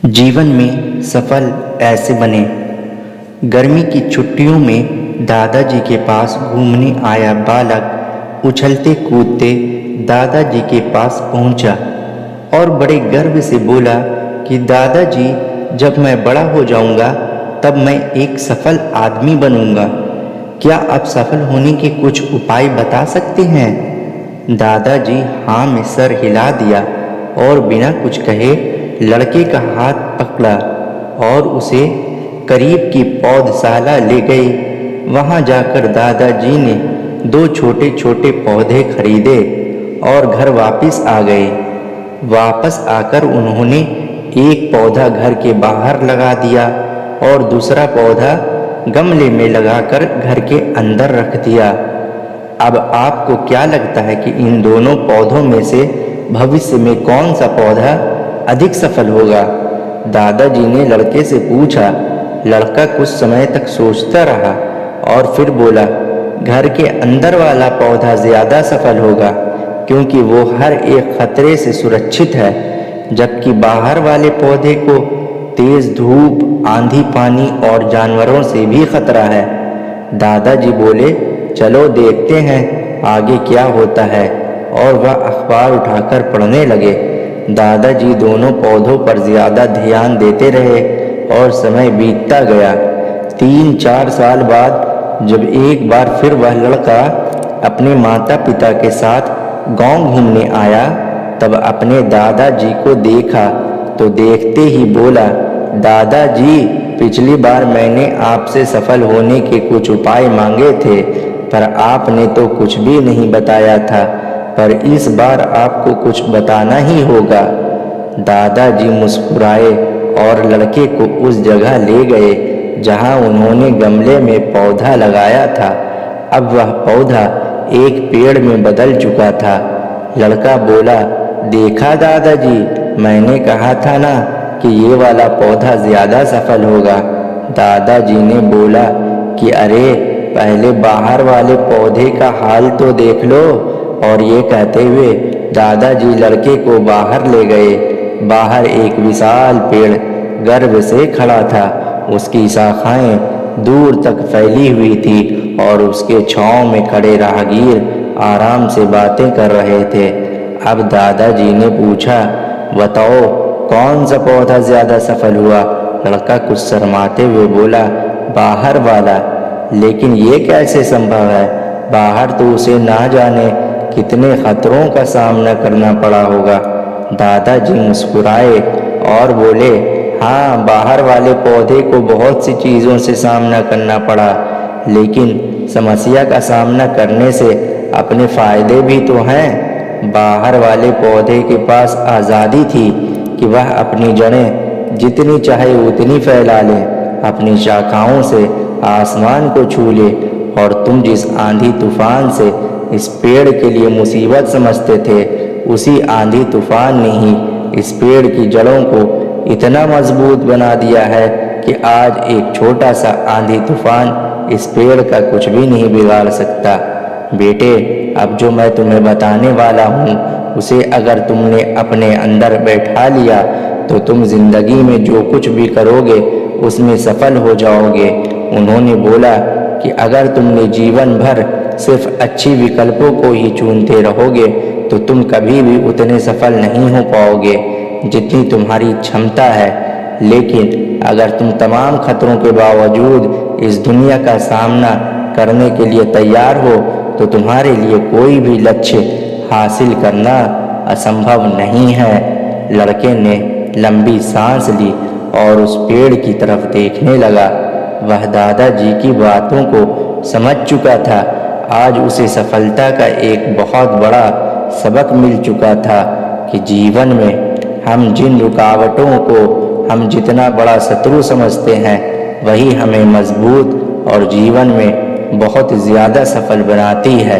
जीवन में सफल ऐसे बने। गर्मी की छुट्टियों में दादाजी के पास घूमने आया बालक उछलते कूदते दादाजी के पास पहुंचा और बड़े गर्व से बोला कि दादाजी, जब मैं बड़ा हो जाऊंगा तब मैं एक सफल आदमी बनूंगा। क्या आप सफल होने के कुछ उपाय बता सकते हैं? दादाजी हाँ में सर हिला दिया और बिना कुछ कहे लड़के का हाथ पकड़ा और उसे करीब की पौधशाला ले गए। वहां जाकर दादाजी ने 2 छोटे छोटे पौधे खरीदे और घर वापस आ गए। वापस आकर उन्होंने एक पौधा घर के बाहर लगा दिया और दूसरा पौधा गमले में लगाकर घर के अंदर रख दिया। अब आपको क्या लगता है कि इन दोनों पौधों में से भविष्य में कौन सा पौधा अधिक सफल होगा? दादाजी ने लड़के से पूछा। लड़का कुछ समय तक सोचता रहा और फिर बोला, घर के अंदर वाला पौधा ज्यादा सफल होगा क्योंकि वो हर एक खतरे से सुरक्षित है, जबकि बाहर वाले पौधे को तेज धूप, आंधी, पानी और जानवरों से भी खतरा है। दादाजी बोले, चलो देखते हैं आगे क्या होता है, और वह अखबार उठाकर पढ़ने लगे। दादाजी दोनों पौधों पर ज्यादा ध्यान देते रहे और समय बीतता गया। 3-4 साल बाद जब एक बार फिर वह लड़का अपने माता पिता के साथ गांव घूमने आया, तब अपने दादाजी को देखा तो देखते ही बोला, दादाजी, पिछली बार मैंने आपसे सफल होने के कुछ उपाय मांगे थे, पर आपने तो कुछ भी नहीं बताया था, पर इस बार आपको कुछ बताना ही होगा। दादाजी मुस्कुराए और लड़के को उस जगह ले गए जहां उन्होंने गमले में पौधा लगाया था। अब वह पौधा एक पेड़ में बदल चुका था। लड़का बोला, देखा दादाजी, मैंने कहा था ना कि ये वाला पौधा ज्यादा सफल होगा। दादाजी ने बोला कि अरे, पहले बाहर वाले पौधे का हाल तो देख लो। और ये कहते हुए दादाजी लड़के को बाहर ले गए। बाहर एक विशाल पेड़ गर्व से खड़ा था। उसकी शाखाएं दूर तक फैली हुई थी और उसके छांव में खड़े राहगीर आराम से बातें कर रहे थे। अब दादाजी ने पूछा, बताओ कौन सा पौधा ज्यादा सफल हुआ? लड़का कुछ शर्माते हुए बोला, बाहर वाला। लेकिन ये कैसे संभव है? बाहर तो उसे ना जाने कितने खतरों का सामना करना पड़ा होगा। दादाजी मुस्कुराए और बोले, हाँ, बाहर वाले पौधे को बहुत सी चीज़ों से सामना करना पड़ा, लेकिन समस्या का सामना करने से अपने फायदे भी तो हैं। बाहर वाले पौधे के पास आज़ादी थी कि वह अपनी जड़ें जितनी चाहे उतनी फैला ले, अपनी शाखाओं से आसमान को छू ले। और तुम जिस आंधी तूफान से इस पेड़ के लिए मुसीबत समझते थे, उसी आंधी तूफान ने ही इस पेड़ की जड़ों को इतना मजबूत बना दिया है कि आज एक छोटा सा आंधी तूफान इस पेड़ का कुछ भी नहीं बिगाड़ सकता। बेटे, अब जो मैं तुम्हें बताने वाला हूँ, उसे अगर तुमने अपने अंदर बैठा लिया तो तुम जिंदगी में जो कुछ भी करोगे उसमें सफल हो जाओगे। उन्होंने बोला कि अगर तुमने जीवन भर सिर्फ अच्छी विकल्पों को ही चुनते रहोगे तो तुम कभी भी उतने सफल नहीं हो पाओगे जितनी तुम्हारी क्षमता है। लेकिन अगर तुम तमाम खतरों के बावजूद इस दुनिया का सामना करने के लिए तैयार हो तो तुम्हारे लिए कोई भी लक्ष्य हासिल करना असंभव नहीं है। लड़के ने लंबी सांस ली और उस पेड़ की तरफ देखने लगा। वह दादाजी की बातों को समझ चुका था। आज उसे सफलता का एक बहुत बड़ा सबक मिल चुका था कि जीवन में हम जिन रुकावटों को हम जितना बड़ा शत्रु समझते हैं, वही हमें मजबूत और जीवन में बहुत ज़्यादा सफल बनाती है।